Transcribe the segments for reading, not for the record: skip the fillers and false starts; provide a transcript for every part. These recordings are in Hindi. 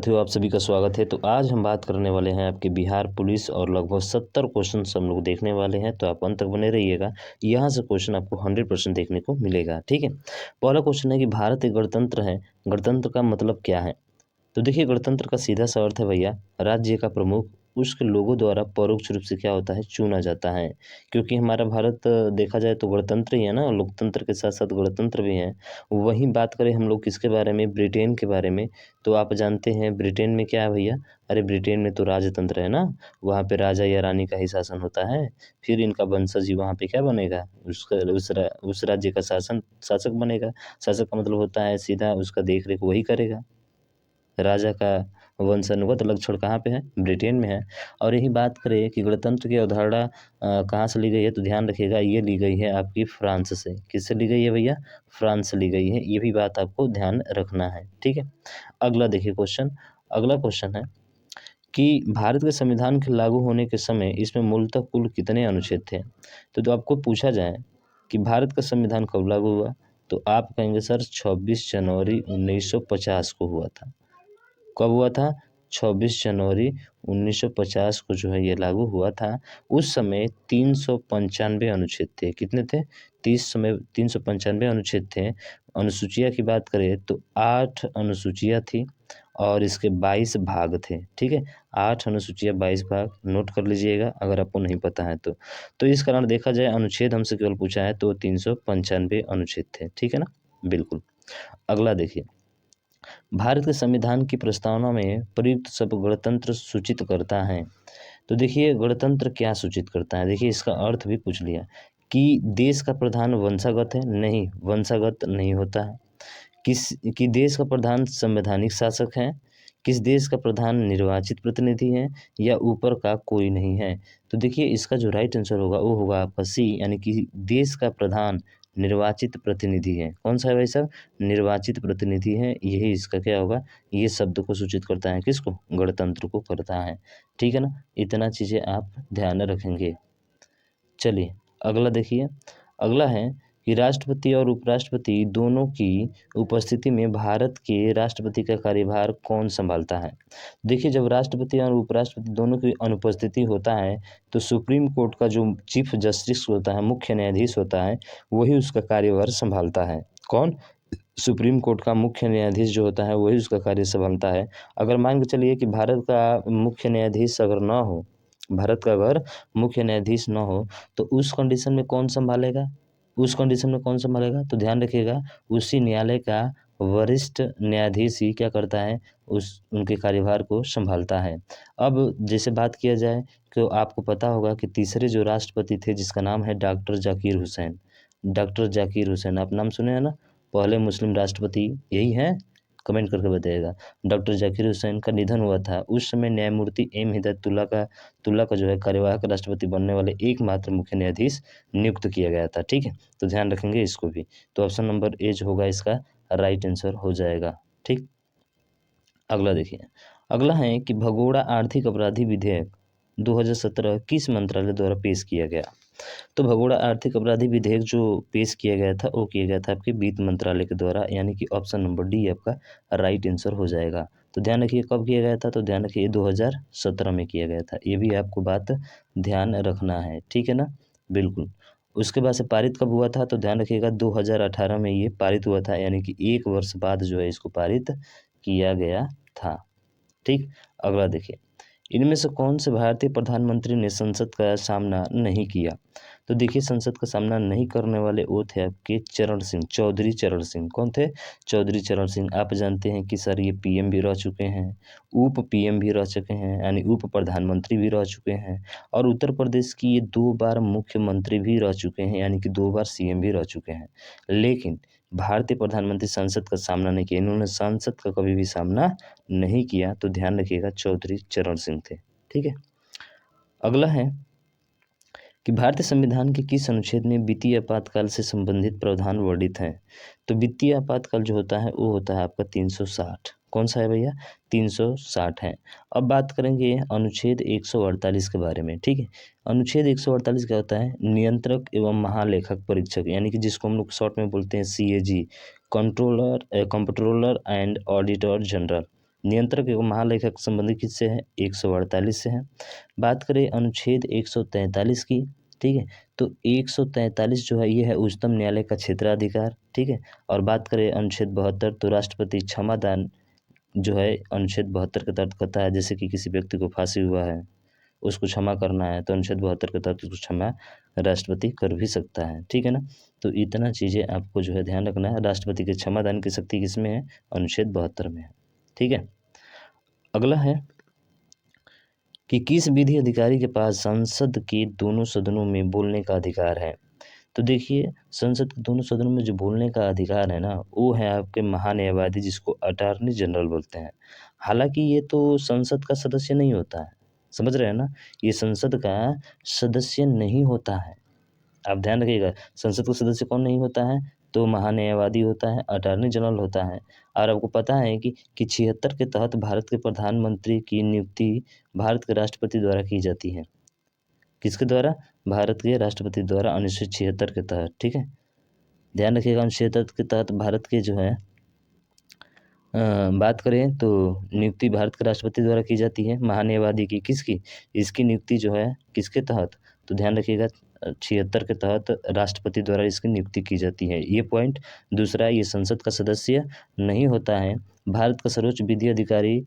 साथियों, आप सभी का स्वागत है। तो आज हम बात करने वाले हैं आपके बिहार पुलिस और लगभग 70 क्वेश्चन हम लोग देखने वाले हैं। तो आप अंत तक बने रहिएगा, यहाँ से क्वेश्चन आपको 100% देखने को मिलेगा। ठीक है, पहला क्वेश्चन है कि भारत एक गणतंत्र है, गणतंत्र का मतलब क्या है? तो देखिए, गणतंत्र का सीधा सा अर्थ है भैया, राज्य का प्रमुख उसके लोगों द्वारा परोक्ष रूप से क्या होता है, चुना जाता है। क्योंकि हमारा भारत देखा जाए तो गणतंत्र ही है ना, लोकतंत्र के साथ साथ गणतंत्र भी है। वहीं बात करें हम लोग किसके बारे में, ब्रिटेन के बारे में, तो आप जानते हैं ब्रिटेन में क्या है भैया? अरे ब्रिटेन में तो राजतंत्र है ना, वहाँ पे राजा या रानी का ही शासन होता है। फिर इनका वंशज ही वहाँ पे क्या बनेगा, उस राज्य का शासक बनेगा। शासक का मतलब होता है सीधा उसका देख रेख वही करेगा। राजा का वंशानुगत लक्षण कहाँ पे है? ब्रिटेन में है। और यही बात करें कि गणतंत्र की अवधारणा कहाँ से ली गई है, तो ध्यान रखिएगा, ये ली गई है आपकी फ्रांस से। किससे ली गई है भैया? फ्रांस से ली गई है। ये भी बात आपको ध्यान रखना है। ठीक है, अगला देखिए क्वेश्चन। अगला क्वेश्चन है कि भारत के संविधान के लागू होने के समय इसमें मूलतः कुल कितने अनुच्छेद थे? तो आपको पूछा जाए कि भारत का संविधान कब लागू हुआ, तो आप कहेंगे सर 26 जनवरी 1950 को हुआ था। कब हुआ था? 26 जनवरी 1950 को जो है ये लागू हुआ था। उस समय 395 अनुच्छेद थे। कितने थे? 395 अनुच्छेद थे। अनुसूचियाँ की बात करें तो 8 अनुसूचियाँ थी और इसके 22 भाग थे। ठीक है, 8 अनुसूचियाँ 22 भाग, नोट कर लीजिएगा अगर आपको नहीं पता है तो। तो इस कारण देखा जाए अनुच्छेद हमसे केवल पूछा है तो 395 अनुच्छेद थे। ठीक है ना, बिल्कुल। अगला देखिए, भारत के संविधान की प्रस्तावना में प्रयुक्त शब्द गणतंत्र सूचित करता है। तो देखिए, गणतंत्र क्या सूचित करता है? देखिए, इसका अर्थ भी पूछ लिया कि देश का प्रधान वंशागत है? नहीं, वंशागत नहीं होता है। कि देश का प्रधान संवैधानिक शासक है? किस देश का प्रधान निर्वाचित प्रतिनिधि है? या ऊपर का कोई नहीं है? तो देखिए, इसका जो राइट आंसर होगा वो होगा आपका सी, यानी कि देश का प्रधान निर्वाचित प्रतिनिधि है। कौन सा है भाई साहब? निर्वाचित प्रतिनिधि है। यही इसका क्या होगा, ये शब्द को सूचित करता है। किसको? गणतंत्र को करता है। ठीक है ना, इतना चीज़ें आप ध्यान रखेंगे। चलिए अगला देखिए। अगला है कि राष्ट्रपति और उपराष्ट्रपति दोनों की उपस्थिति में भारत के राष्ट्रपति का कार्यभार कौन संभालता है? देखिए, जब राष्ट्रपति और उपराष्ट्रपति दोनों की अनुपस्थिति होता है तो सुप्रीम कोर्ट का जो चीफ जस्टिस होता है, मुख्य न्यायाधीश होता है, वही उसका कार्यभार संभालता है। कौन? सुप्रीम कोर्ट का मुख्य न्यायाधीश जो होता है वही उसका कार्य संभालता है। अगर मान के चलिए कि भारत का मुख्य न्यायाधीश अगर ना हो, भारत का अगर मुख्य न्यायाधीश ना हो, तो उस कंडीशन में कौन संभालेगा? उस कंडीशन में कौन संभालेगा? तो ध्यान रखिएगा, उसी न्यायालय का वरिष्ठ न्यायाधीश ही क्या करता है, उस उनके कार्यभार को संभालता है। अब जैसे बात किया जाए तो आपको पता होगा कि तीसरे जो राष्ट्रपति थे जिसका नाम है डॉक्टर जाकिर हुसैन। डॉक्टर जाकिर हुसैन, आप नाम सुने हैं ना? पहले मुस्लिम राष्ट्रपति यही हैं? कमेंट करके बताइएगा। डॉक्टर जाकिर हुसैन का निधन हुआ था। उस समय न्यायमूर्ति एम हिदायतुल्ला का जो है कार्यवाहक राष्ट्रपति बनने वाले एकमात्र मुख्य न्यायाधीश नियुक्त किया गया था। ठीक है, तो ध्यान रखेंगे इसको भी। तो ऑप्शन नंबर ए जो होगा इसका राइट आंसर हो जाएगा। ठीक, अगला देखिए। अगला है कि भगोड़ा आर्थिक अपराधी विधेयक 2017 किस मंत्रालय द्वारा पेश किया गया? तो भगोड़ा आर्थिक अपराधी विधेयक जो पेश किया गया था वो किया गया था आपके वित्त मंत्रालय के द्वारा, यानी कि ऑप्शन नंबर डी आपका राइट आंसर हो जाएगा। तो ध्यान रखिए कब किया गया था, तो ध्यान रखिए 2017 में किया गया था। ये भी आपको बात ध्यान रखना है। ठीक है ना, बिल्कुल। उसके बाद से पारित कब हुआ था, तो ध्यान रखिएगा 2018 में ये पारित हुआ था, यानी कि 1 वर्ष बाद जो है इसको पारित किया गया था। ठीक, अगला देखिए। इनमें से कौन से भारतीय प्रधानमंत्री ने संसद का सामना नहीं किया? तो देखिए, संसद का सामना नहीं करने वाले वो थे आपके चरण सिंह, चौधरी चरण सिंह। कौन थे? चौधरी चरण सिंह। आप जानते हैं कि सर ये पीएम भी रह चुके हैं, उप पीएम भी रह चुके हैं, यानी उप प्रधानमंत्री भी रह चुके हैं, और उत्तर प्रदेश की ये 2 बार मुख्यमंत्री भी रह चुके हैं, यानी कि 2 बार सीएम भी रह चुके हैं। लेकिन भारतीय प्रधानमंत्री संसद का सामना नहीं किया, इन्होंने संसद का कभी भी सामना नहीं किया। तो ध्यान रखिएगा चौधरी चरण सिंह थे। ठीक है, अगला है कि भारतीय संविधान के किस अनुच्छेद में वित्तीय आपातकाल से संबंधित प्रावधान वर्णित हैं? तो वित्तीय आपातकाल जो होता है वो होता है आपका 360। कौन सा है भैया? 360 है। अब बात करेंगे अनुच्छेद 148 के बारे में। ठीक है, अनुच्छेद 148 क्या होता है? नियंत्रक एवं महालेखक परीक्षक, यानी कि जिसको हम लोग शॉर्ट में बोलते हैं CAG, controller and auditor general. नियंत्रक एवं महालेखक संबंधी किससे है? 148 से है। बात करें अनुच्छेद 143 की, ठीक है, तो 143 जो है ये है उच्चतम न्यायालय का क्षेत्राधिकार, ठीक है। और बात करें अनुच्छेद 72 तो राष्ट्रपति क्षमादान जो है अनुच्छेद 72 के तहत कहता है, जैसे कि किसी व्यक्ति को फांसी हुआ है, उसको क्षमा करना है तो अनुच्छेद 72 के तहत उसको क्षमा राष्ट्रपति कर भी सकता है, ठीक है ना। तो इतना चीज़ें आपको जो है ध्यान रखना है। राष्ट्रपति के क्षमादान की शक्ति किसमें है? अनुच्छेद 72 में है, ठीक है। अगला है कि किस विधि अधिकारी के पास संसद के दोनों सदनों में बोलने का अधिकार है? तो देखिए, संसद के दोनों सदनों में जो बोलने का अधिकार है ना, वो है आपके महान्यायवादी, जिसको अटॉर्नी जनरल बोलते हैं। हालाँकि ये तो संसद का सदस्य नहीं होता है, समझ रहे हैं ना? ये संसद का सदस्य नहीं होता है। आप ध्यान रखिएगा, संसद का सदस्य कौन नहीं होता है? तो महान्यायवादी होता है, अटॉर्नी जनरल होता है। और आपको पता है कि 76 के तहत भारत के प्रधानमंत्री की नियुक्ति भारत के राष्ट्रपति द्वारा की जाती है। किसके द्वारा? भारत के राष्ट्रपति द्वारा, अनुच्छेद 76 के तहत, ठीक है। ध्यान रखिएगा, अनुच्छेद 76 के तहत भारत के जो है बात करें तो नियुक्ति भारत के राष्ट्रपति द्वारा की जाती है। महान्यायवादी की किसकी? इसकी नियुक्ति जो है किसके तहत? तो ध्यान रखिएगा 76 के तहत राष्ट्रपति द्वारा इसकी नियुक्ति की जाती है। ये पॉइंट। दूसरा, ये संसद का सदस्य नहीं होता है। भारत का सर्वोच्च विधि अधिकारी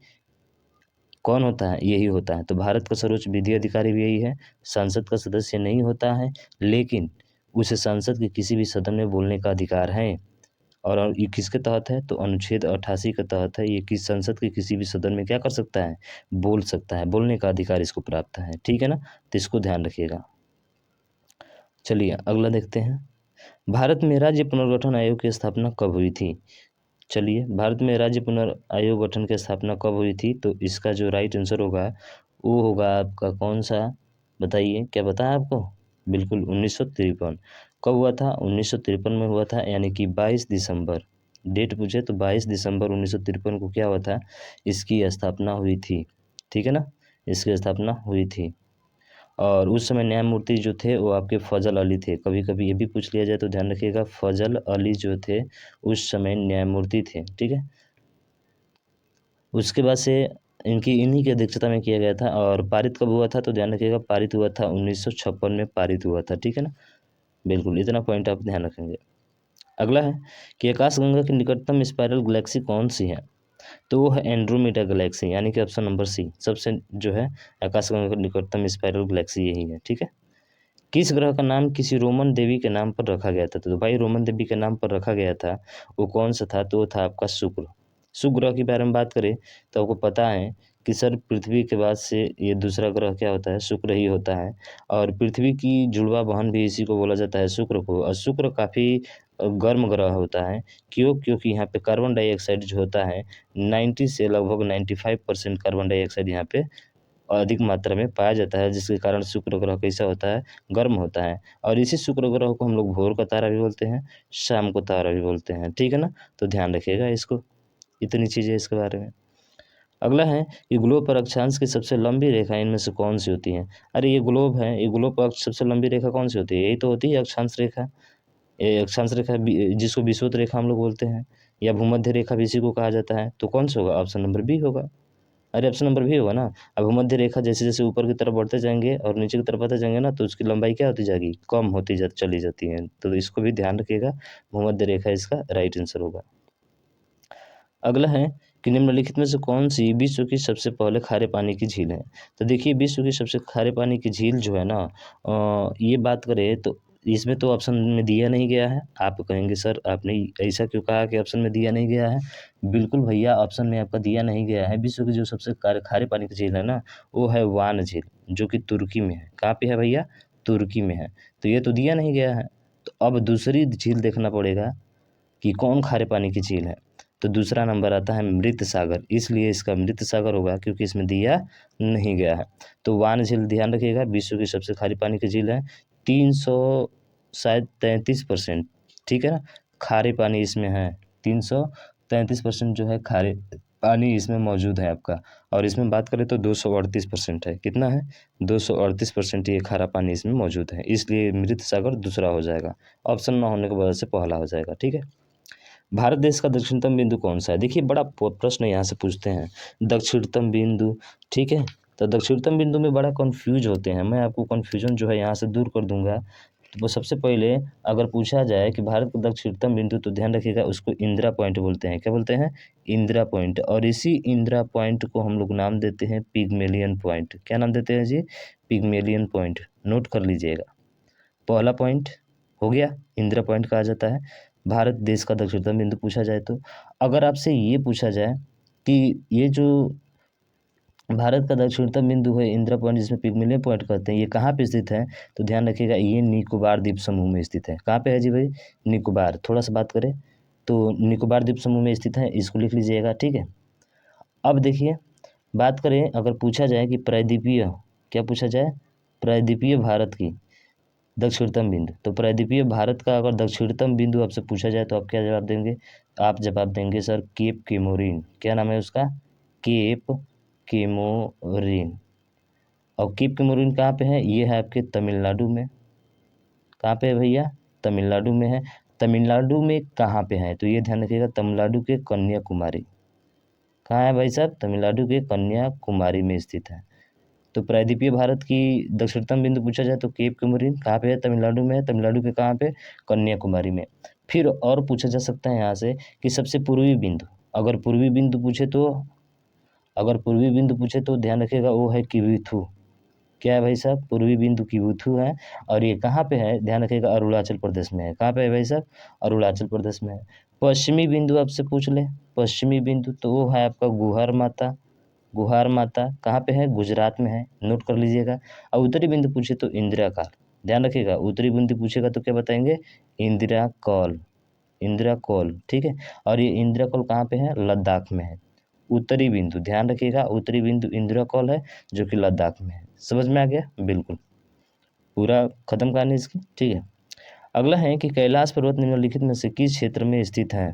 कौन होता है? यही होता है। तो भारत का सर्वोच्च विधि अधिकारी भी यही है, संसद का सदस्य नहीं होता है, लेकिन उसे संसद के किसी भी सदन में बोलने का अधिकार है। और ये किसके तहत है? तो अनुच्छेद 88 के तहत है। ये किस संसद के किसी भी सदन में क्या कर सकता है? बोल सकता है, बोलने का अधिकार इसको प्राप्त है, ठीक है ना। तो इसको ध्यान रखिएगा। चलिए अगला देखते हैं। भारत में राज्य पुनर्गठन आयोग की स्थापना कब हुई थी? चलिए, भारत में राज्य पुनर्आयोग गठन की स्थापना कब हुई थी? तो इसका जो राइट आंसर होगा वो होगा आपका कौन सा? बताइए, क्या पता है आपको? बिल्कुल 1953। कब हुआ था? 1953 में हुआ था, यानी कि 22 दिसंबर। डेट पूछे तो 22 दिसंबर 1953 को क्या हुआ था? इसकी स्थापना हुई थी, ठीक है ना। इसकी स्थापना हुई थी। और उस समय न्यायमूर्ति जो थे वो आपके फजल अली थे। कभी कभी ये भी पूछ लिया जाए तो ध्यान रखिएगा, फजल अली जो थे उस समय न्यायमूर्ति थे, ठीक है। उसके बाद से इन्हीं की अध्यक्षता में किया गया था। और पारित कब हुआ था? तो ध्यान रखिएगा, पारित हुआ था 1956 में पारित हुआ था, ठीक है ना। बिल्कुल, इतना पॉइंट आप ध्यान रखेंगे। अगला है कि आकाशगंगा की निकटतम स्पाइरल गैलेक्सी कौन सी है? तो वो है एंड्रोमेडा गैलेक्सी, यानी कि ऑप्शन नंबर सी सबसे जो है आकाशगंगा की निकटतम स्पाइरल गैलेक्सी यही है, ठीक है। किस ग्रह का नाम किसी रोमन देवी के नाम पर रखा गया था? तो भाई रोमन देवी के नाम पर रखा गया था, वो कौन सा था? तो वो था आपका शुक्र। शुक्र ग्रह के बारे में बात करें तो आपको पता है कि सर पृथ्वी के बाद से ये दूसरा ग्रह क्या होता है? शुक्र ही होता है। और पृथ्वी की जुड़वा बहन भी इसी को बोला जाता है, शुक्र को। और शुक्र काफ़ी गर्म ग्रह होता है। क्यों? क्योंकि यहाँ पे कार्बन डाइऑक्साइड जो होता है 90 से लगभग 95% कार्बन डाइऑक्साइड यहाँ पे अधिक मात्रा में पाया जाता है, जिसके कारण शुक्र ग्रह कैसा होता है? गर्म होता है। और इसी शुक्र ग्रह को हम लोग भोर का तारा भी बोलते हैं, शाम को तारा भी बोलते हैं, ठीक है ना। तो ध्यान रखिएगा इसको, इतनी चीज़ें इसके बारे में। अगला है ये ग्लोब पर अक्षांश की सबसे लंबी रेखा इनमें से कौन सी होती है? अरे ये ग्लोब है, ये ग्लोब पर सबसे लंबी रेखा कौन सी होती है? यही तो होती है अक्षांश रेखा। ये अक्षांश रेखा जिसको विषुवत रेखा हम लोग बोलते हैं, या भूमध्य रेखा भी इसी को कहा जाता है। तो कौन सा होगा? ऑप्शन नंबर बी होगा। अरे ऑप्शन नंबर भी होगा ना। अब भूमध्य रेखा जैसे जैसे ऊपर की तरफ बढ़ते जाएंगे और नीचे की तरफ बढ़ते जाएंगे ना, तो उसकी लंबाई क्या होती जाएगी? कम होती चली जाती है। तो इसको भी ध्यान रखिएगा, भूमध्य रेखा इसका राइट आंसर होगा। अगला है कि निम्नलिखित में से कौन सी विश्व की सबसे पहले खारे पानी की झील है? तो देखिए, विश्व की सबसे खारे पानी की झील जो है ना, ये बात करें तो इसमें तो ऑप्शन में दिया नहीं गया है। आप कहेंगे सर आपने ऐसा क्यों कहा कि ऑप्शन में दिया नहीं गया है? बिल्कुल भैया, ऑप्शन में आपका दिया नहीं गया है। विश्व की जो सबसे खारे पानी की झील है ना, वो है वान झील, जो कि तुर्की में है। कहाँ पे है भैया? तुर्की में है। तो ये तो दिया नहीं गया है। तो अब दूसरी झील देखना पड़ेगा कि कौन खारे पानी की झील है। तो दूसरा नंबर आता है मृत सागर, इसलिए इसका मृत सागर होगा, क्योंकि इसमें दिया नहीं गया है। तो वान झील ध्यान रखिएगा, विश्व की सबसे खारी पानी की झील है। 300 शायद 33%, ठीक है ना, खारे पानी इसमें है। 333% जो है खारे पानी इसमें मौजूद है आपका। और इसमें बात करें तो 238% है। कितना है? 238% ये खारा पानी इसमें मौजूद है, इसलिए मृत सागर दूसरा हो जाएगा। ऑप्शन ना होने की वजह से पहला हो जाएगा, ठीक है। भारत देश का दक्षिणतम बिंदु कौन सा है? देखिए बड़ा प्रश्न यहाँ से पूछते हैं, दक्षिणतम बिंदु, ठीक है। तो दक्षिणतम बिंदु में बड़ा कन्फ्यूज होते हैं, मैं आपको कन्फ्यूजन जो है यहाँ से दूर कर दूंगा। तो वो सबसे पहले अगर पूछा जाए कि भारत का दक्षिणतम बिंदु, तो ध्यान रखिएगा उसको इंदिरा पॉइंट बोलते हैं। क्या बोलते हैं? इंदिरा पॉइंट। और इसी इंदिरा पॉइंट को हम लोग नाम देते हैं पिग्मेलियन पॉइंट। क्या नाम देते हैं जी? Pygmalion point. नोट कर लीजिएगा। पहला पॉइंट हो गया, इंदिरा पॉइंट कहा जाता है भारत देश का दक्षिणतम बिंदु पूछा जाए तो। अगर आपसे ये पूछा जाए कि ये जो भारत का दक्षिणतम बिंदु है इंदिरा पॉइंट, जिसमें पिग्मेलियन पॉइंट कहते हैं, ये कहाँ पे स्थित है? तो ध्यान रखिएगा ये निकोबार द्वीप समूह में स्थित है। कहाँ पे है जी भाई? निकोबार। थोड़ा सा बात करें तो निकोबार द्वीप समूह में स्थित है, इसको लिख लीजिएगा, ठीक है। अब देखिए बात करें, अगर पूछा जाए कि प्रायद्वीपीय, क्या पूछा जाए? प्रायद्वीपीय भारत की दक्षिणतम बिंदु, तो प्रायद्वीपीय भारत का अगर दक्षिणतम बिंदु आपसे पूछा जाए तो आप क्या जवाब देंगे? आप जवाब देंगे सर केप केमोरिन। क्या नाम है उसका? Cap Comorin. और केप केमोरिन कहाँ पे है? ये है आपके तमिलनाडु में। कहाँ पे है भैया? तमिलनाडु में है। तमिलनाडु में कहाँ पे है? तो ये ध्यान रखिएगा, तमिलनाडु के कन्याकुमारी। कहाँ है भाई साहब? तमिलनाडु के कन्याकुमारी में स्थित है। तो प्रायद्वीपीय भारत की दक्षिणतम बिंदु पूछा जाए तो केप केमोरिन कहाँ पे है? तमिलनाडु में है। तमिलनाडु के कहाँ पे? कन्याकुमारी में। फिर और पूछा जा सकता है यहाँ से कि सबसे पूर्वी बिंदु, अगर पूर्वी बिंदु पूछे तो, अगर पूर्वी बिंदु पूछे तो ध्यान रखिएगा वो है किवीथू। क्या है भाई साहब? पूर्वी बिंदु किवीथू है। और ये कहाँ पे है? ध्यान रखिएगा अरुणाचल प्रदेश में है। कहाँ पे है भाई साहब? अरुणाचल प्रदेश में है। पश्चिमी बिंदु आपसे पूछ ले, पश्चिमी बिंदु तो वो है आपका गुहार माता। गुहार माता कहाँ पे है? गुजरात में है। नोट कर लीजिएगा। और उत्तरी बिंदु पूछे तो इंदिरा कॉल। ध्यान रखिएगा उत्तरी बिंदु पूछेगा तो क्या बताएंगे? इंदिरा कॉल। इंदिरा कॉल, ठीक है। और ये इंदिरा कॉल कहाँ पे है? लद्दाख में है। उत्तरी बिंदु ध्यान रखिएगा, उत्तरी बिंदु इंदिरा कॉल है जो कि लद्दाख में है। समझ में आ गया? बिल्कुल, पूरा खत्म कहानी इसकी, ठीक है। अगला है कि कैलाश पर्वत निम्नलिखित में से किस क्षेत्र में स्थित है?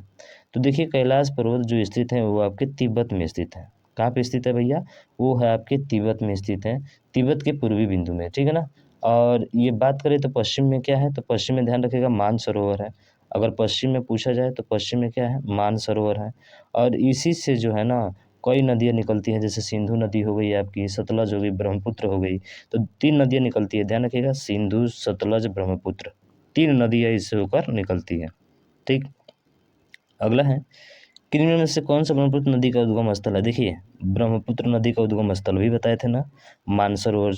तो देखिए कैलाश पर्वत जो स्थित है वो आपके तिब्बत में स्थित है। कहाँ पे स्थित है भैया? वो है आपके तिब्बत में स्थित है, तिब्बत के पूर्वी बिंदु में, ठीक है ना। और ये बात करें तो पश्चिम में क्या है? तो पश्चिम में ध्यान रखिएगा मानसरोवर है। अगर पश्चिम में पूछा जाए तो पश्चिम में क्या है? मानसरोवर है। और इसी से जो है ना कई नदियाँ निकलती हैं, जैसे सिंधु नदी हो गई आपकी, सतलज हो गई, ब्रह्मपुत्र हो गई। तो 3 नदियाँ निकलती है, ध्यान रखिएगा सिंधु, सतलज, ब्रह्मपुत्र। 3 नदियाँ इससे होकर निकलती हैं, ठीक। अगला है कि निम्न में से कौन सा ब्रह्मपुत्र नदी का उद्गम स्थल है? देखिए ब्रह्मपुत्र नदी का उद्गम स्थल भी बताए थे ना, मानसरोवर।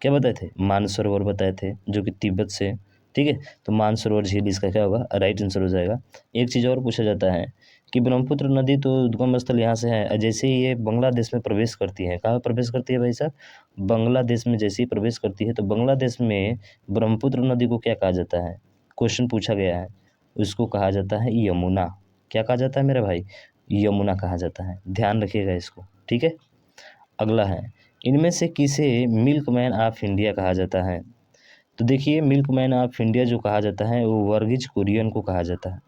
क्या बताए थे? मानसरोवर बताए थे, जो कि तिब्बत से, ठीक है। तो मानसरोवर झील इसका क्या होगा? राइट आंसर हो जाएगा। एक चीज़ और पूछा जाता है कि ब्रह्मपुत्र नदी तो उद्गम स्थल यहाँ से है, जैसे ही ये बांग्लादेश में प्रवेश करती है, कहाँ प्रवेश करती है भाई साहब? बांग्लादेश में जैसे ही प्रवेश करती है तो बांग्लादेश में ब्रह्मपुत्र नदी को क्या कहा जाता है? क्वेश्चन पूछा गया है, उसको कहा जाता है यमुना। क्या कहा जाता है मेरे भाई? यमुना कहा जाता है, ध्यान रखिएगा इसको, ठीक है। अगला है, इनमें से किसे मिल्कमैन ऑफ इंडिया कहा जाता है? तो देखिए मिल्कमैन ऑफ इंडिया जो कहा जाता है वो वर्गीज कुरियन को कहा जाता है।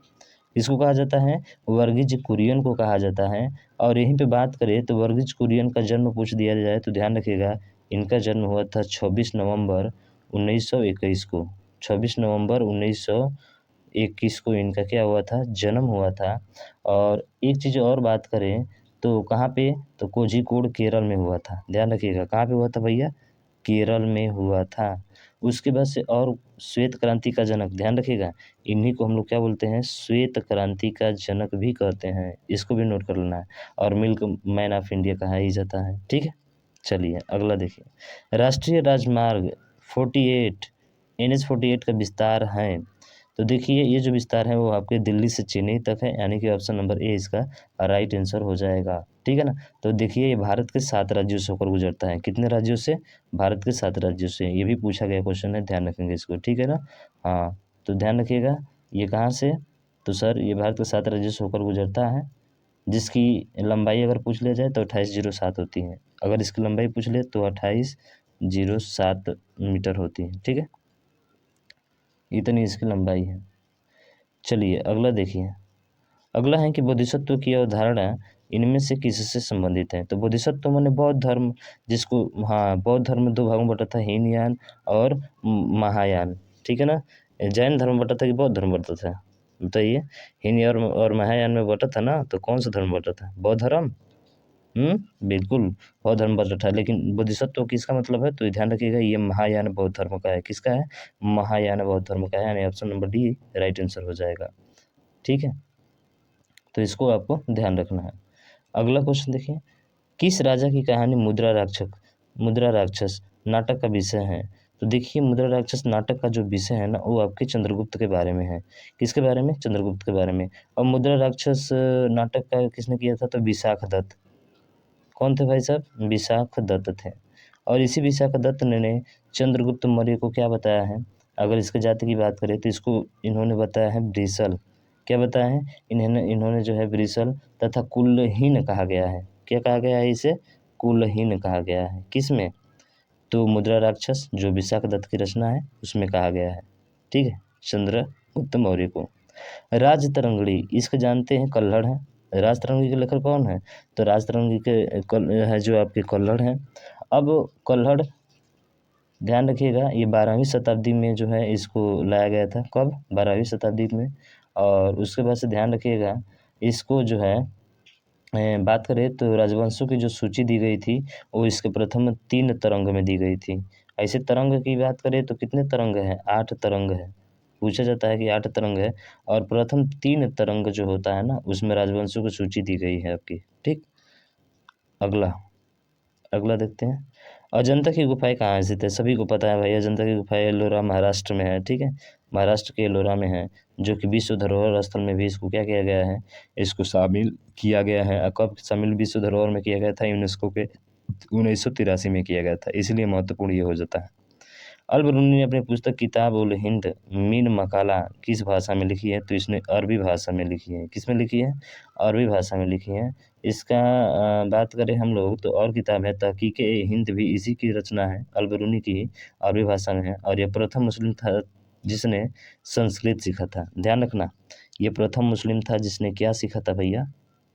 इसको कहा जाता है वर्गीज कुरियन को कहा जाता है। और यहीं पे बात करें तो वर्गीज कुरियन का जन्म पूछ दिया जाए तो ध्यान रखिएगा इनका जन्म हुआ था 26 नवंबर 1921 को। 26 नवंबर 1921 को इनका क्या हुआ था? जन्म हुआ था। और एक चीज़ और बात करें तो कहाँ पे? तो कोझिकोड केरल में हुआ था। ध्यान रखिएगा कहाँ पे हुआ था भैया? केरल में हुआ था। उसके बाद से और श्वेत क्रांति का जनक, ध्यान रखिएगा इन्हीं को हम लोग क्या बोलते हैं? श्वेत क्रांति का जनक भी कहते हैं, इसको भी नोट कर लेना है। और मिल्क मैन ऑफ इंडिया कहा ही जाता है, ठीक है। चलिए अगला देखिए, राष्ट्रीय राजमार्ग 48 NH 48 का विस्तार है। तो देखिए ये जो विस्तार है वो आपके दिल्ली से चेन्नई तक है, यानी कि ऑप्शन नंबर ए इसका राइट आंसर हो जाएगा, ठीक है ना। तो देखिए ये भारत के 7 राज्यों से होकर गुजरता है। कितने राज्यों से? भारत के 7 राज्यों से। ये भी पूछा गया क्वेश्चन है, ध्यान रखेंगे इसको, ठीक है ना। हाँ तो ध्यान रखिएगा ये कहाँ से? तो सर ये भारत के 7 राज्यों से होकर गुजरता है, जिसकी लंबाई अगर पूछ लिया जाए तो 2807 होती है। अगर इसकी लंबाई पूछ ले तो 2807 मीटर होती है, ठीक है। इतनी इसकी लंबाई है। चलिए अगला देखिए, अगला है कि बोधिसत्व की अवधारणा इनमें से किससे संबंधित है? तो बोधिसत्व माने बौद्ध धर्म, जिसको हाँ बौद्ध धर्म 2 भागों में बटा था, हीनयान और महायान, ठीक है ना। जैन धर्म बटा था कि बौद्ध धर्म बटा था? बताइए। हिंद और महायान में बटा था ना, तो कौन सा धर्म बटा था? बौद्ध धर्म। बिल्कुल बौद्ध धर्म बटा था, लेकिन बोधिसत्व किसका मतलब है? तो ध्यान रखिएगा, ये महायान बौद्ध धर्म का है। किसका है? महायान बौद्ध धर्म का है, यानी option number D right answer हो जाएगा। ठीक है, तो इसको आपको ध्यान रखना है। अगला क्वेश्चन देखिए, किस राजा की कहानी मुद्रा राक्षस नाटक का विषय है? तो देखिए, मुद्रा राक्षस नाटक का जो विषय है ना, वो आपके चंद्रगुप्त के बारे में है। किसके बारे में? चंद्रगुप्त के बारे में। और मुद्रा राक्षस नाटक का किसने किया था? तो विशाख दत्त। कौन थे भाई साहब? विशाख दत्त थे। और इसी विशाख दत्त ने चंद्रगुप्त मौर्य को क्या बताया है? अगर इसके जाति की बात करें तो इसको इन्होंने बताया है ब्रिसल। क्या बताया है? इन्होंने जो है ब्रिसल तथा कुलहीन कहा गया है। क्या कहा गया है इसे? कुलहीन कहा गया है। किसमें? तो मुद्रा राक्षस जो विशाख दत्त की रचना है उसमें कहा गया है। ठीक है, चंद्रगुप्त मौर्य को। राजतरंगिणी, इसको जानते हैं, कल्हड़ है। राजतरंगी के लेखक कौन है? तो राजतरंगी के है जो आपके कल्हड़ हैं। अब कल्हड़, ध्यान रखिएगा, ये 12वीं शताब्दी में जो है इसको लाया गया था। कब? 12वीं शताब्दी में। और उसके बाद से ध्यान रखिएगा, इसको जो है बात करें तो राजवंशों की जो सूची दी गई थी वो इसके प्रथम 3 तरंग में दी गई थी। ऐसे तरंग की बात करें तो कितने तरंग हैं? 8 तरंग है। पूछा जाता है कि 8 तरंग है, और प्रथम 3 तरंग जो होता है ना, उसमें राजवंशों की सूची दी गई है आपकी। ठीक, अगला अगला देखते हैं। अजंता की गुफाएं कहाँ स्थित है? सभी को पता है भाई, अजंता की गुफाएं एलोरा महाराष्ट्र में है। ठीक है, महाराष्ट्र के एलोरा में है, जो कि विश्व धरोहर स्थल में भी इसको क्या किया गया है? इसको शामिल किया गया है। कब शामिल विश्व धरोहर में किया गया था? यूनेस्को के 1983 में किया गया था, इसलिए महत्वपूर्ण ये हो जाता है। अल बरूनी ने अपनी पुस्तक किताब उल हिंद मीन मकाला किस भाषा में लिखी है? तो इसने अरबी भाषा में लिखी है। किस में लिखी है? अरबी भाषा में लिखी है। इसका बात करें हम लोग तो और किताब है तहकीक हिंद भी इसी की रचना है, अल बरूनी की ही, अरबी भाषा में है। और यह प्रथम मुस्लिम था जिसने संस्कृत सीखा था। ध्यान रखना, ये प्रथम मुस्लिम था जिसने क्या सीखा था भैया?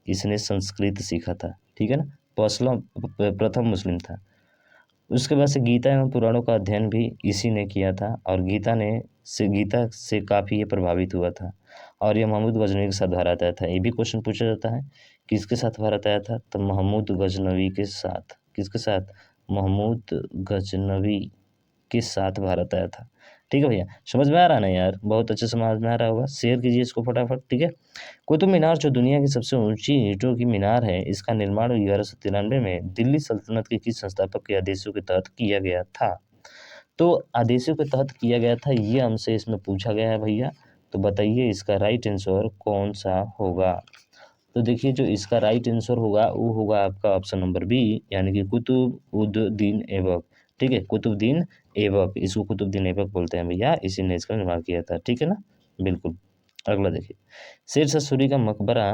इसने संस्कृत सीखा था। ठीक है ना, प्रथम मुस्लिम था। उसके बाद से गीता एवं पुराणों का अध्ययन भी इसी ने किया था, और गीता से काफ़ी ये प्रभावित हुआ था। और ये महमूद गजनवी के साथ भारत आया था। ये भी क्वेश्चन पूछा जाता है, किसके साथ भारत आया था? तो महमूद गजनवी के साथ। किसके साथ? महमूद गजनवी के साथ भारत आया था। ठीक है भैया, समझ में आ रहा है ना यार? बहुत अच्छे समझ में आ रहा होगा। शेयर कीजिए इसको फटाफट। ठीक है, कुतुब मीनार जो दुनिया की सबसे ऊंची ईंटों की मीनार है, इसका निर्माण 1193 में दिल्ली सल्तनत के किस संस्थापक के आदेशों के तहत किया गया था? तो आदेशों के तहत किया गया था, ये हमसे इसमें पूछा गया है भैया। तो बताइए इसका राइट आंसर कौन सा होगा? तो देखिए, जो इसका राइट आंसर होगा वो होगा आपका ऑप्शन नंबर बी, यानी कि कुतुब उद दीन ऐबक। ठीक है, कुतुबुद्दीन ऐबक, इसको कुतुबुद्दीन ऐबक बोलते हैं भैया, इसी ने इसका निर्माण किया था। ठीक है ना, बिल्कुल। अगला देखिए, शेरशाह सूरी का मकबरा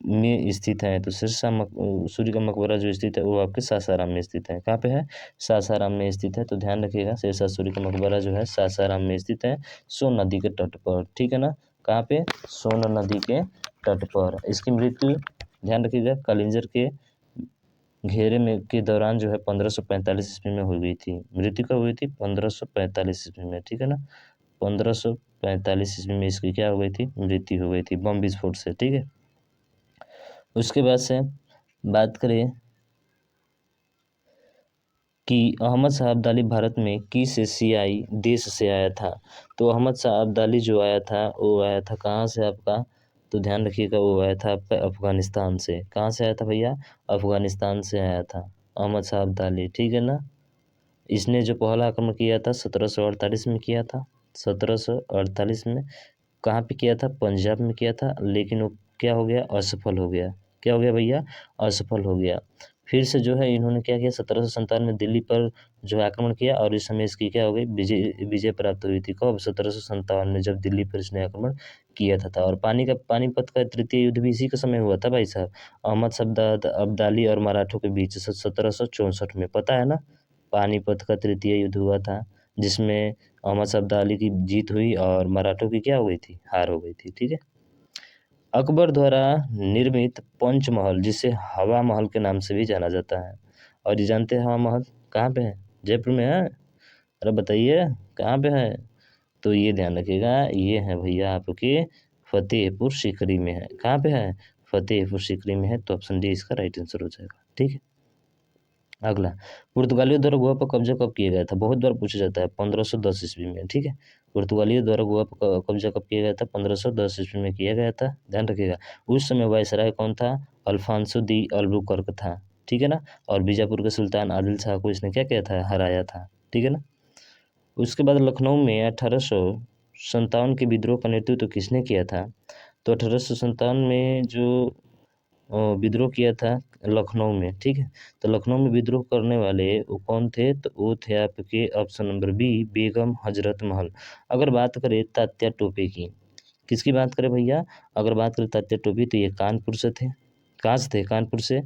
में स्थित है। तो सूरी का मकबरा जो स्थित है वो आपके सासाराम में स्थित है। कहाँ पे है? सासाराम में स्थित है। तो ध्यान रखिएगा, शेरशाह सूरी का मकबरा जो है सासाराम में स्थित है, सोन नदी के तट पर। ठीक है ना, कहाँ पे? सोन नदी के तट पर। इसकी मृत्यु, ध्यान रखिएगा, कलिंजर के घेरे में के दौरान जो है 1545 ईस्वी में हो गई थी। मृत्यु कब हुई थी? 1545 ईस्वी में। ठीक है ना, 1545 ईस्वी में इसकी क्या हो गई थी? मृत्यु हो गई थी बम विस्फोट से। ठीक है, उसके बाद से बात करें कि अहमद शाह अब्दाली भारत में किस एशियाई देश से आया था? तो अहमद शाह अब्दाली जो आया था वो आया था कहाँ से आपका? तो ध्यान रखिएगा, वो आया था आपका अफगानिस्तान से। कहाँ से आया था भैया? अफगानिस्तान से आया था अहमद शाह अब्दाली। ठीक है ना, इसने जो पहला आक्रमण किया था 1748 में किया था। 1748 में कहाँ पे किया था? पंजाब में किया था, लेकिन वो क्या हो गया? असफल हो गया। क्या हो गया भैया? असफल हो गया। फिर से जो है इन्होंने क्या किया? 1757 में दिल्ली पर जो है आक्रमण किया, और इस समय इसकी क्या हो गई? विजय विजय प्राप्त हुई थी। कब? 1757 में, जब दिल्ली पर इसने आक्रमण किया था। और पानीपत का तृतीय युद्ध भी इसी के समय हुआ था भाई साहब, अहमद शब्द अब्दाली और मराठों के बीच 1764 में। पता है ना, पानीपत का तृतीय युद्ध हुआ था, जिसमें अहमद शब्द अब्दाली की जीत हुई और मराठों की क्या हो गई थी? हार हो गई थी। ठीक है, अकबर द्वारा निर्मित पंचमहल, जिसे हवा महल के नाम से भी जाना जाता है, और ये जानते हैं हवा महल कहाँ पे है? जयपुर में है। अरे बताइए कहाँ पे है? तो ये ध्यान रखिएगा, ये है भैया आपके फतेहपुर सीकरी में है। कहाँ पे है? फतेहपुर सीकरी में है। तो ऑप्शन डी इसका राइट आंसर हो जाएगा। ठीक है। अगला, पुर्तगालियों द्वारा गोवा पर कब्जा कब किया गया था? बहुत बार पूछा जाता है। 1510 ईस्वी में। ठीक है। पुर्तगालियों द्वारा गोवा पर कब्जा कब किया गया था? 1510 ईस्वी में किया गया था। ध्यान रखिएगा। उस समय वायसराय कौन था? अल्फांसो दी अल्बुकर्क था। ठीक है ना। और बीजापुर के सुल्तान आदिल शाह को इसने क्या किया था? हराया था। ठीक है ना। उसके बाद लखनऊ में 1857 के विद्रोह का नेतृत्व किसने किया था? तो 1857 में जो विद्रोह किया था लखनऊ में। ठीक है। तो लखनऊ में विद्रोह करने वाले वो कौन थे? तो वो थे आपके option number B, Begum Hazrat Mahal. अगर बात करें तात्या टोपे की, किसकी बात करें भैया? अगर बात करें तात्या टोपे तो ये कानपुर से थे। कहाँ से थे? कानपुर से।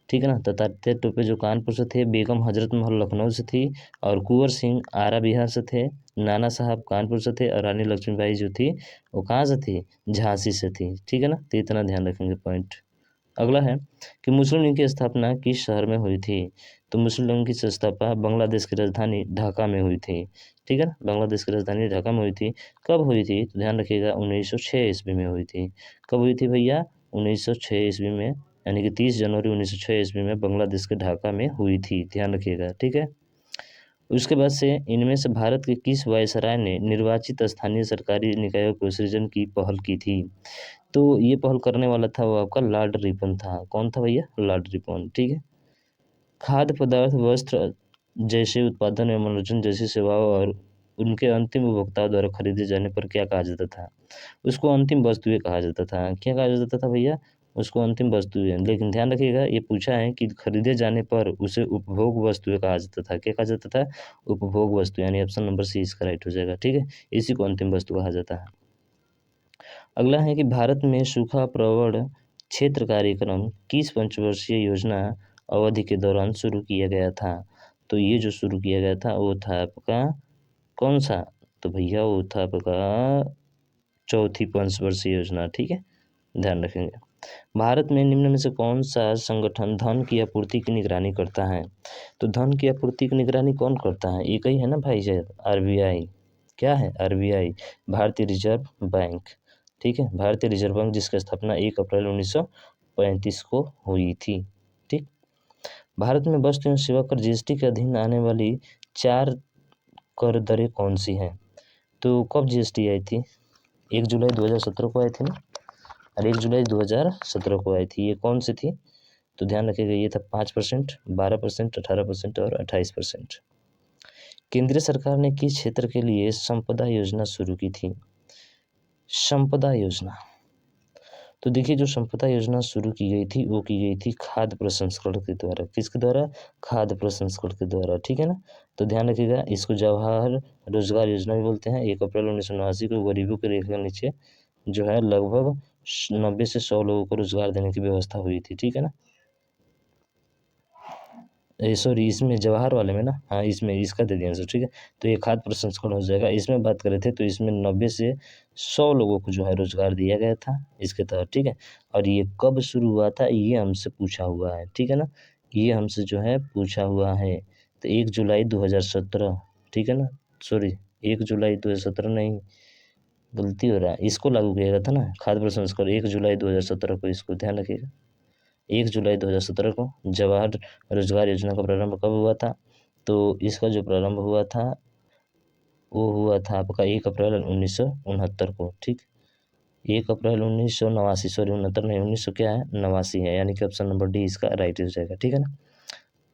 ठीक है ना। तो तात्या टोपे जो कानपुर से थे, बेगम हजरत महल लखनऊ से थी, और कुंवर सिंह आरा बिहार से थे, नाना साहब कानपुर से थे, और रानी लक्ष्मीबाई जो थी वो कहाँ से थी? झांसी से थी। ठीक है ना। तो इतना ध्यान रखेंगे पॉइंट। अगला है कि मुस्लिम लीग की स्थापना किस शहर में हुई थी? तो मुस्लिम लीग की स्थापना बांग्लादेश की राजधानी ढाका में हुई थी। ठीक है ना। बांग्लादेश की राजधानी ढाका में हुई थी। कब हुई थी? तो ध्यान रखिएगा 1906 ईस्वी में हुई थी। कब हुई थी भैया? 1906 ईस्वी में, यानी कि 30 जनवरी 1906 ईस्वी में बांग्लादेश के ढाका में हुई थी। ध्यान रखिएगा। ठीक है। उसके बाद से इनमें से भारत के किस वायसराय ने निर्वाचित स्थानीय सरकारी निकायों को सृजन की पहल की थी? तो ये पहल करने वाला था वो आपका लॉर्ड रिपन था। कौन था भैया? Lord Ripon. ठीक है। खाद्य पदार्थ, वस्त्र जैसे उत्पादन एवं मनोरंजन जैसी सेवाओं और उनके अंतिम उपभोक्ताओं द्वारा खरीदे जाने पर क्या कहा जाता था? उसको अंतिम वस्तुएं कहा जाता था। क्या कहा जाता था भैया? उसको अंतिम वस्तुएं। लेकिन ध्यान रखिएगा, ये पूछा है कि खरीदे जाने पर उसे उपभोग वस्तुएं कहा जाता था। क्या कहा जाता था? उपभोग वस्तु, यानी ऑप्शन नंबर सी इसका राइट हो जाएगा। ठीक है। इसी को अंतिम वस्तु कहा जाता है। अगला है कि भारत में सूखा प्रवण क्षेत्र कार्यक्रम किस पंचवर्षीय योजना अवधि के दौरान शुरू किया गया था? तो ये जो शुरू किया गया था वो था आपका कौन सा? तो भैया वो था आपका चौथी पंचवर्षीय योजना। ठीक है। ध्यान रखेंगे। भारत में निम्न में से कौन सा संगठन धन की आपूर्ति की निगरानी करता है? तो धन की आपूर्ति की निगरानी कौन करता है? एक ही है ना भाई साहब, आरबीआई। क्या है? आरबीआई, भारतीय रिजर्व बैंक। ठीक है। भारतीय रिजर्व बैंक जिसकी स्थापना 1 अप्रैल 1935 को हुई थी। ठीक। भारत में वस्तु एवं सेवा कर जीएसटी के अधीन आने वाली 4 कर दरें कौन सी हैं? तो कब जीएसटी आई थी? 1 जुलाई 2017 को आई थी ना, और 1 जुलाई 2017 को आई थी। ये कौन सी थी? तो ध्यान रखिएगा, ये था 5%, 12%, 18% और 28%। केंद्र सरकार ने किस क्षेत्र के लिए संपदा योजना शुरू की थी? संपदा योजना, तो देखिए जो संपदा योजना शुरू की गई थी वो की गई थी खाद्य प्रसंस्करण के द्वारा। किसके द्वारा? खाद्य प्रसंस्करण के द्वारा। ठीक है ना। तो ध्यान रखिएगा, इसको जवाहर रोजगार योजना भी बोलते हैं। 1 अप्रैल 1989 को गरीबों के रेखा के नीचे जो है लगभग 90 से 100 लोगों को रोजगार देने की व्यवस्था हुई थी। ठीक है ना। सॉरी, इसमें जवाहर वाले में ना, हाँ इसमें इसका दे दिया आंसर। ठीक है। तो ये खाद्य प्रसंस्करण हो जाएगा। इसमें बात करे थे तो इसमें 90 से 100 लोगों को जो है रोजगार दिया गया था इसके तहत। ठीक है। और ये कब शुरू हुआ था ये हमसे पूछा हुआ है। ठीक है ना। ये हमसे जो है पूछा हुआ है। तो 1 जुलाई 2017। ठीक है ना। सॉरी, 1 जुलाई 2017 नहीं, गलती हो रहा है, इसको लागू किया गया था ना खाद्य प्रसंस्करण 1 जुलाई 2017 को। इसको ध्यान रखिएगा। 1 जुलाई 2017 को जवाहर रोजगार योजना का प्रारंभ कब हुआ था? तो इसका जो प्रारंभ हुआ था वो हुआ था आपका 1 अप्रैल 1969 को। ठीक। 1 अप्रैल 1989, सॉरी 69 नहीं, 1900 क्या है, 89 है, यानी कि ऑप्शन नंबर डी इसका राइट हो जाएगा। ठीक है ना।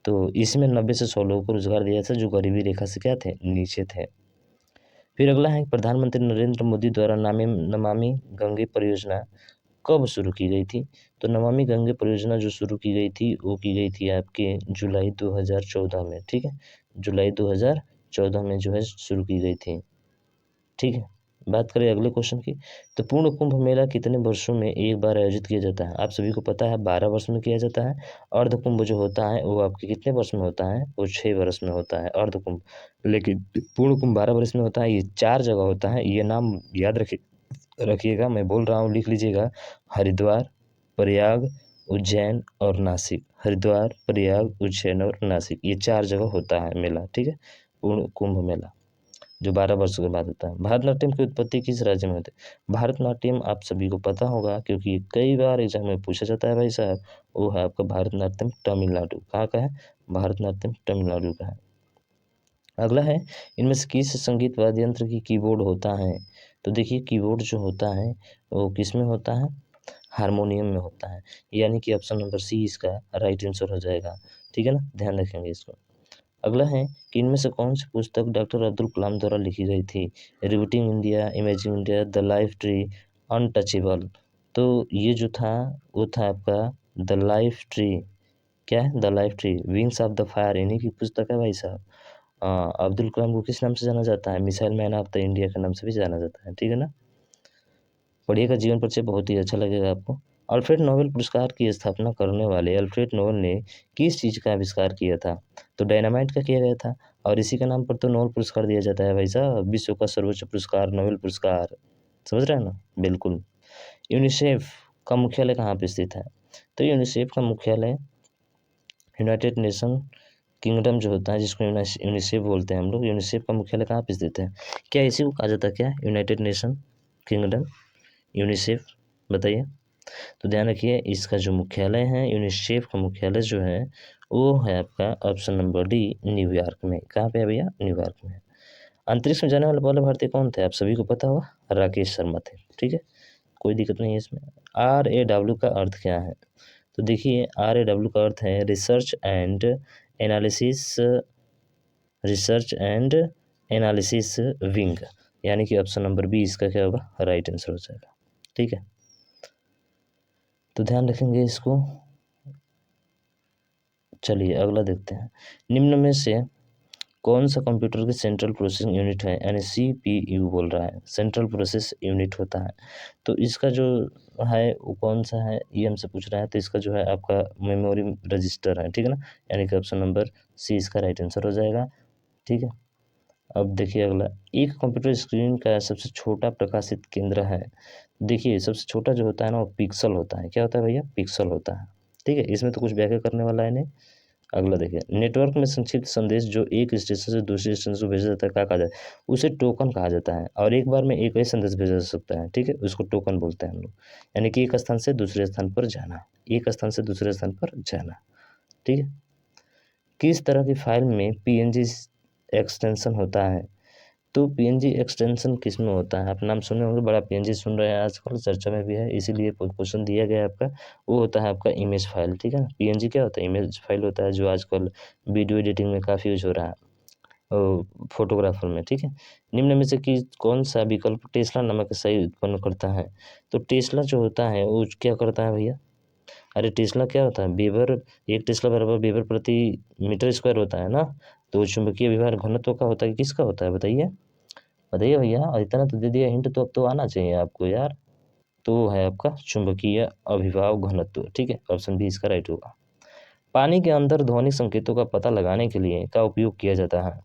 तो इसमें 90 से 100 लोगों को रोजगार दिया था जो गरीबी रेखा से क्या थे? नीचे थे। फिर अगला है प्रधानमंत्री नरेंद्र मोदी द्वारा नमामि गंगे परियोजना कब शुरू की गई थी? तो नमामि गंगे परियोजना जो शुरू की गई थी वो की गई थी आपके जुलाई 2014 में। ठीक है। जुलाई 2014 में जो है शुरू की गई थी। ठीक है। बात करें अगले क्वेश्चन की, तो पूर्ण कुंभ मेला कितने वर्षों में एक बार आयोजित किया जाता है? आप सभी को पता है 12 वर्ष में किया जाता है। अर्ध कुंभ जो होता है वो आपके कितने वर्ष में होता है? वो 6 वर्ष में होता है अर्ध कुंभ। लेकिन पूर्ण कुंभ 12 वर्ष में होता है। ये 4 जगह होता है, ये नाम याद रखिएगा, मैं बोल रहा हूँ, लिख लीजिएगा। हरिद्वार, प्रयाग, उज्जैन और नासिक। हरिद्वार, प्रयाग, उज्जैन और नासिक, ये 4 जगह होता है मेला। ठीक है। पूर्ण कुंभ मेला। जो 12 वर्ष के बाद होता है। भारतनाट्यम की उत्पत्ति किस राज्य में होती है? भारतनाट्यम आप सभी को पता होगा क्योंकि ये कई बार एग्जाम में पूछा जाता है भाई साहब। वो है आपका भारतनाट्यम तमिलनाडु। कहाँ का है? भारतनाट्यम तमिलनाडु का है। अगला है, इनमें से किस संगीत वाद्य यंत्र की कीबोर्ड होता है? तो देखिए कीबोर्ड जो होता है वो किस में होता है? हारमोनियम में होता है। यानी कि ऑप्शन नंबर सी इसका राइट आंसर हो जाएगा। ठीक है ना, ध्यान रखेंगे इसको। अगला है कि इनमें से कौन सी पुस्तक डॉक्टर अब्दुल कलाम द्वारा लिखी गई थी? Rebooting India, imaging India, the life tree, untouchable. तो ये जो था वो था आपका द लाइफ ट्री। क्या है? The life tree, wings of the fire, इन्हीं की पुस्तक है भाई साहब। अब्दुल कलाम को किस नाम से जाना जाता है? Missile man of the India के नाम से भी जाना जाता है। ठीक है ना, पढ़िएगा, जीवन परिचय बहुत ही अच्छा लगेगा आपको। अल्फ्रेड नोबेल पुरस्कार की स्थापना करने वाले अल्फ्रेड नोबेल ने किस चीज़ का आविष्कार किया था? तो डायनामाइट का किया गया था। और इसी के नाम पर तो नोबेल पुरस्कार दिया जाता है भाई साहब, विश्व का सर्वोच्च पुरस्कार नोबेल पुरस्कार। समझ रहे हैं ना? बिल्कुल। यूनिसेफ का मुख्यालय कहाँ पे स्थित है? तो यूनिसेफ का मुख्यालय यूनाइटेड नेशन किंगडम जो होता है, जिसको यूनिसेफ बोलते हैं हम लोग, यूनिसेफ का मुख्यालय कहाँ पे स्थित है? क्या इसी को कहा जाता है क्या? यूनाइटेड नेशन किंगडम, यूनिसेफ, बताइए। तो ध्यान रखिए, इसका जो मुख्यालय है, यूनिसेफ का मुख्यालय जो है वो है आपका ऑप्शन नंबर डी, न्यूयॉर्क में। कहाँ पे है भैया? न्यूयॉर्क में। अंतरिक्ष में जाने वाले पहले भारतीय कौन थे? आप सभी को पता होगा, राकेश शर्मा थे। ठीक है, कोई दिक्कत नहीं है इसमें। RAW का अर्थ क्या है? तो देखिए, RAW का अर्थ है research and analysis, research and analysis wing. यानी कि ऑप्शन नंबर बी इसका क्या होगा? राइट आंसर हो जाएगा। ठीक है, तो ध्यान रखेंगे इसको। चलिए अगला देखते हैं। निम्न में से कौन सा कंप्यूटर की सेंट्रल प्रोसेसिंग यूनिट है? यानी CPU बोल रहा है, सेंट्रल प्रोसेस यूनिट होता है। तो इसका जो है वो कौन सा है, ये हमसे पूछ रहा है। तो इसका जो है आपका मेमोरी रजिस्टर है। ठीक है ना, यानी कि ऑप्शन नंबर सी इसका राइट आंसर हो जाएगा। ठीक है, अब देखिए अगला, एक कंप्यूटर स्क्रीन का सबसे छोटा प्रकाशित केंद्र है। देखिए सबसे छोटा जो होता है ना वो पिक्सल होता है। क्या होता है भैया? पिक्सल होता है। ठीक है, इसमें तो कुछ व्याख्या करने वाला है नहीं। अगला देखिए, नेटवर्क में संक्षिप्त संदेश जो एक स्टेशन से दूसरे स्टेशन को भेजा जाता है, क्या कहा जाता है? उसे टोकन कहा जाता है। और एक बार में एक ही संदेश भेजा जा सकता है। ठीक है, उसको टोकन बोलते हैं हम लोग। यानी कि एक स्थान से दूसरे स्थान पर जाना, एक स्थान से दूसरे स्थान पर जाना। ठीक है, किस तरह की फाइल में PNG एक्सटेंशन होता है? तो PNG एक्सटेंशन किस में होता है? आप नाम सुने होंगे, बड़ा PNG सुन रहे हैं आजकल, चर्चा में भी है, इसीलिए क्वेश्चन दिया गया है आपका। वो होता है आपका इमेज फाइल। ठीक है ना, PNG क्या होता है? इमेज फाइल होता है, जो आजकल वीडियो एडिटिंग में काफ़ी यूज हो रहा है, फोटोग्राफर में। ठीक है, निम्न में से कि कौन सा विकल्प टेस्ला नामक सही उत्पन्न करता है? तो टेस्ला जो होता है वो क्या करता है भैया? अरे टेस्ला क्या होता है? वेबर, एक टेस्ला बराबर वेबर प्रति मीटर स्क्वायर होता है ना। तो चुंबकीय विभव घनत्व का होता है कि किसका होता है? बताइए बताइए भैया, और इतना तो दे दिया हिंट, तो अब तो आना चाहिए आपको यार। तो है आपका चुंबकीय अभिभाव घनत्व। ठीक है, ऑप्शन बी इसका राइट होगा। पानी के अंदर ध्वनिक संकेतों का पता लगाने के लिए का उपयोग किया जाता है?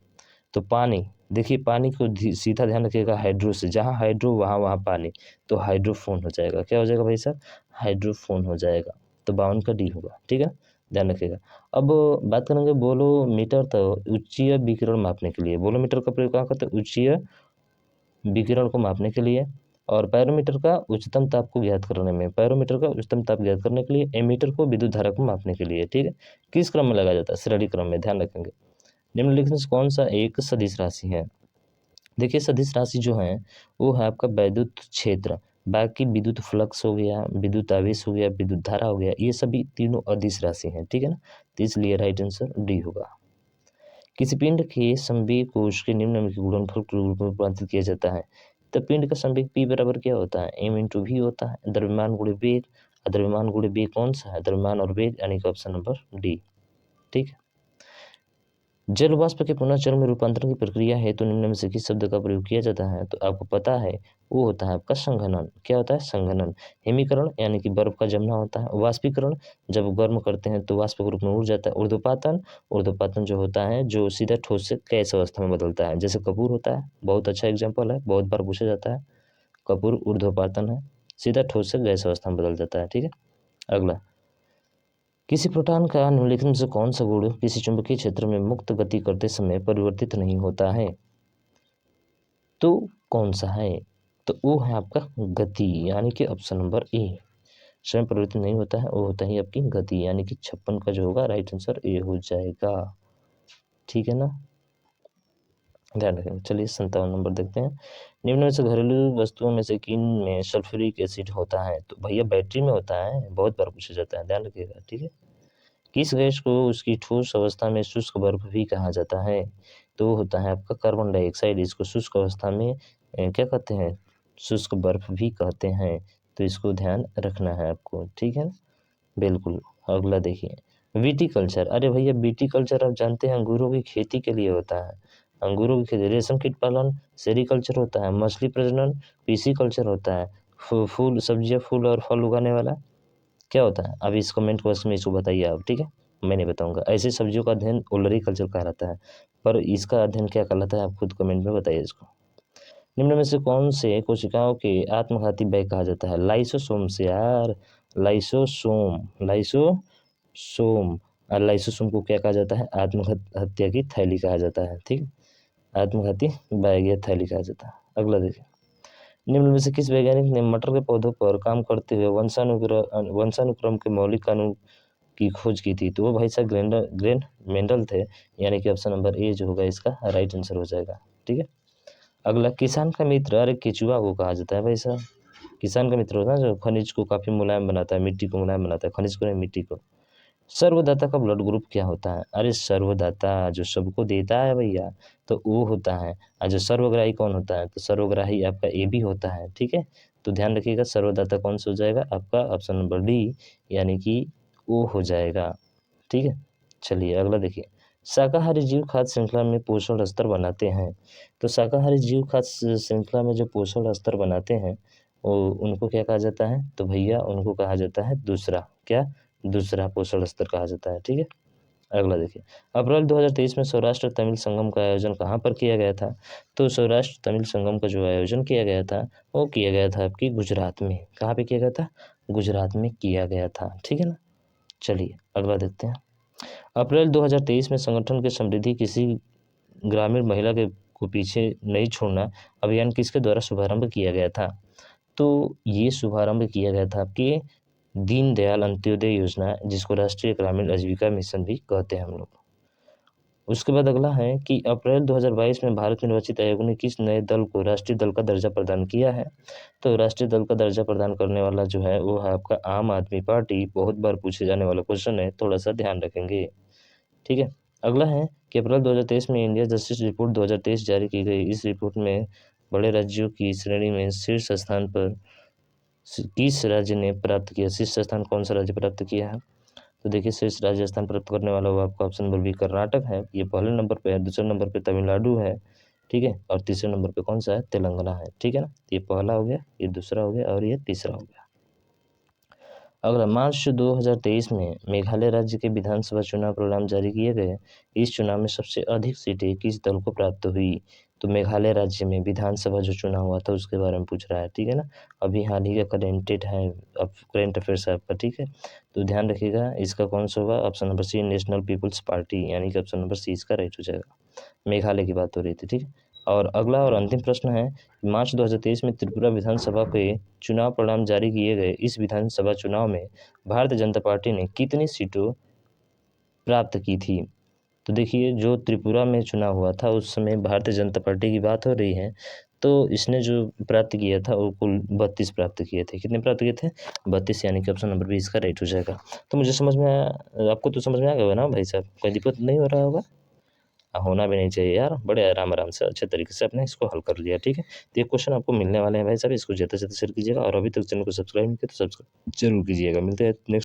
तो पानी, देखिए पानी को सीधा ध्यान रखिएगा, हाइड्रो से, जहाँ हाइड्रो वहाँ वहाँ पानी, तो हाइड्रोफोन हो जाएगा। क्या हो जाएगा भाई साहब? हाइड्रोफोन हो जाएगा। तो 52 का डी होगा। ठीक है, ध्यान रखिएगा। अब बात करेंगे बोलोमीटर, तो उच्चीय विकिरण मापने के लिए बोलोमीटर का प्रयोग कहाँ करते हैं? उच्चीय विकिरण को मापने के लिए। और पैरोमीटर का उच्चतम ताप को ज्ञात करने में, पैरोमीटर का उच्चतम ताप ज्ञात करने के लिए, एमीटर को विद्युत धारा को मापने के लिए। ठीक है, किस क्रम में लगाया जाता है? श्रेणी क्रम में, ध्यान रखेंगे। निम्नलिखित में से कौन सा एक सदिश राशि है? देखिए सदिश राशि जो है वो है आपका वैद्युत क्षेत्र, बाकी विद्युत फ्लक्स हो गया, विद्युत आवेश हो गया, विद्युत धारा हो गया, ये सभी तीनों अदिश राशि हैं। ठीक है ना, तो इसलिए राइट आंसर डी होगा। किसी पिंड के संवेग को उसके निम्नलिखित गुणनफल के रूप में रूपांतरित किया जाता है। तो पिंड का संवेग P बराबर क्या होता है? m/v होता है, द्रव्यमान गुणे वेग। द्रव्यमान गुणे वेग कौन सा है? द्रव्यमान और वेग, यानी कि ऑप्शन नंबर डी। ठीक है, जल वाष्प के पुनः जल में रूपांतरण की प्रक्रिया है तो निम्न में से किस शब्द का प्रयोग किया जाता है? तो आपको पता है वो होता है आपका संघनन। क्या होता है? संघनन। हिमीकरण यानी कि बर्फ का जमना होता है। वाष्पीकरण, जब गर्म करते हैं तो वाष्प के रूप में उड़ जाता है। ऊर्ध्वपातन, ऊर्ध्वपातन जो होता है जो सीधा ठोस से गैस अवस्था में बदलता है, जैसे कपूर होता है, बहुत अच्छा एग्जाम्पल है, बहुत बार पूछा जाता है। कपूर ऊर्ध्वपातन है, सीधा ठोस से गैस अवस्था में बदल जाता है। ठीक है, अगला, किसी प्रोटॉन का निम्नलिखित में से कौन सा गुण किसी चुंबकीय क्षेत्र में मुक्त गति करते समय परिवर्तित नहीं होता है? तो कौन सा है? तो वो है आपका गति, यानी कि ऑप्शन नंबर ए। समय परिवर्तन नहीं होता है, वो होता है आपकी गति, यानी कि 56 का जो होगा राइट आंसर ए हो जाएगा। ठीक है ना, ध्यान रखेंगे। चलिए 57 नंबर देखते हैं। निम्न में से घरेलू वस्तुओं में से किन में सल्फ्यूरिक एसिड होता है? तो भैया बैटरी में होता है, बहुत बार पूछा जाता है, ध्यान रखिएगा। ठीक है, किस गैस को उसकी ठोस अवस्था में शुष्क बर्फ भी कहा जाता है? तो वो होता है आपका कार्बन डाइऑक्साइड। इसको शुष्क अवस्था में क्या कहते हैं? शुष्क बर्फ भी कहते हैं। तो इसको ध्यान रखना है आपको, ठीक है ना, बिल्कुल। अगला देखिए, विटीकल्चर। अरे भैया विटीकल्चर आप जानते हैं अंगूरों की खेती के लिए होता है। अंगूरों की खेती, रेशम कीट पालन सेरीकल्चर होता है, मछली प्रजनन पीसीकल्चर होता है, फूल सब्जियां फूल और फल उगाने वाला क्या होता है? अब इस कमेंट बॉक्स में इसको बताइए आप, ठीक है, मैं नहीं बताऊंगा। ऐसी सब्जियों का अध्ययन ओलरीकल्चर कहलाता है, पर इसका अध्ययन क्या कहलाता है आप खुद कमेंट में बताइए इसको। निम्न में से कौन से कोशिकाओं के आत्मघाती बैग कहा जाता है? लाइसोसोम से यार, लाइसोसोम और लाइसोसोम को क्या कहा जाता है? आत्महत्या की थैली कहा जाता है। ठीक, आत्मघाती बैग या थैली कहा जाता है। अगला देखिए, निम्न में से किस वैज्ञानिक ने मटर के पौधों पर काम करते हुए वंशानुक्रम के मौलिक कानून की खोज की थी? तो वो भाई साहब ग्रेन मेंडल थे, यानी कि ऑप्शन नंबर ए जो होगा इसका राइट आंसर हो जाएगा। ठीक है, अगला, किसान का मित्र, अरे केचुआ को कहा जाता है भाई साहब। किसान का मित्र होता है जो खनिज को काफी मुलायम बनाता है, मिट्टी को मुलायम बनाता है, खनिज को नहीं, मिट्टी को। सर्वदाता का ब्लड ग्रुप क्या होता है? अरे सर्वदाता जो सबको देता है भैया, तो वो होता है। और जो सर्वग्राही कौन होता है? तो सर्वग्राही आपका ए बी होता है। ठीक है, तो ध्यान रखिएगा, सर्वदाता कौन सा हो जाएगा आपका? ऑप्शन नंबर डी, यानी कि वो हो जाएगा। ठीक है, चलिए अगला देखिए, शाकाहारी जीव खाद्य श्रृंखला में पोषण स्तर बनाते हैं। तो शाकाहारी जीव खाद्य श्रृंखला में जो पोषण स्तर बनाते हैं वो उनको क्या कहा जाता है? तो भैया उनको कहा जाता है दूसरा, क्या? दूसरा पोषण स्तर कहा जाता है। ठीक है, अगला देखिए, अप्रैल 2023 में सौराष्ट्र तमिल संगम का आयोजन कहाँ पर किया गया था? तो सौराष्ट्र तमिल संगम का जो आयोजन किया गया था वो किया गया था आपकी गुजरात में। कहाँ पे किया गया था? गुजरात में किया गया था। ठीक है ना, चलिए अगला देखते हैं। अप्रैल 2023 में संगठन के समृद्धि किसी ग्रामीण महिला के को पीछे नहीं छोड़ना अभियान किसके द्वारा शुभारंभ किया गया था? तो ये शुभारंभ किया गया था आपकी दीनदयाल अंत्योदय योजना, जिसको राष्ट्रीय ग्रामीण आजीविका मिशन भी कहते हैं हम लोग। उसके बाद अगला है कि अप्रैल 2022 में भारत निर्वाचित आयोग ने किस नए दल को राष्ट्रीय दल का दर्जा प्रदान किया है? तो राष्ट्रीय दल का दर्जा प्रदान करने वाला जो है वो है आपका आम आदमी पार्टी। बहुत बार पूछे जाने वाला क्वेश्चन है, थोड़ा सा ध्यान रखेंगे। ठीक है, अगला है कि अप्रैल 2023 में इंडिया जस्टिस रिपोर्ट 2023 जारी की गई। इस रिपोर्ट में बड़े राज्यों की श्रेणी में शीर्ष स्थान पर किस राज्य ने प्राप्त किया? शीर्ष स्थान कौन सा राज्य प्राप्त किया है? तो देखिए, शीर्ष राजस्थान प्राप्त करने वाला वो आपका ऑप्शन नंबर बी कर्नाटक है, ये पहले नंबर पे है। दूसरे नंबर पे तमिलनाडु है, ठीक है, और तीसरे नंबर पे कौन सा है? तेलंगाना है। ठीक है ना, ये पहला हो गया, ये दूसरा हो गया और ये तीसरा हो गया। अगला, मार्च 2023 में मेघालय राज्य के विधानसभा चुनाव परिणाम जारी किए गए। इस चुनाव में सबसे अधिक सीटें किस दल को प्राप्त हुई? तो मेघालय राज्य में विधानसभा जो चुनाव हुआ था उसके बारे में पूछ रहा है। ठीक है ना, अभी हाल ही का करेंटेड है, अब करेंट अफेयर्स है आपका। ठीक है, तो ध्यान रखिएगा, इसका कौन सा होगा? Option number C, National People's Party, यानी कि ऑप्शन नंबर सी इसका राइट हो जाएगा। मेघालय की बात हो रही थी। ठीक है, और अगला और अंतिम प्रश्न है, मार्च 2023 में त्रिपुरा विधानसभा के चुनाव परिणाम जारी किए गए। इस विधानसभा चुनाव में भारतीय जनता पार्टी ने कितनी सीटों प्राप्त की थी? तो देखिए, जो त्रिपुरा में चुनाव हुआ था उस समय भारतीय जनता पार्टी की बात हो रही है, तो इसने जो प्राप्त किया था वो कुल 32 प्राप्त किए थे। कितने प्राप्त किए थे? 32, यानी कि ऑप्शन नंबर बी इसका राइट हो जाएगा। तो मुझे समझ में आया, आपको तो समझ में आ गया होगा ना भाई साहब, कोई दिक्कत नहीं हो रहा होगा? होना भी नहीं चाहिए यार, बड़े आराम आराम से अच्छे तरीके से आपने इसको हल कर लिया। ठीक है, तो ये क्वेश्चन आपको मिलने वाले हैं भाई साहब, इसको ज़्यादा से ज़्यादा शेयर कीजिएगा, और अभी तक चैनल को सब्सक्राइब नहीं किया तो सब्सक्राइब जरूर कीजिएगा। मिलते हैं नेक्स्ट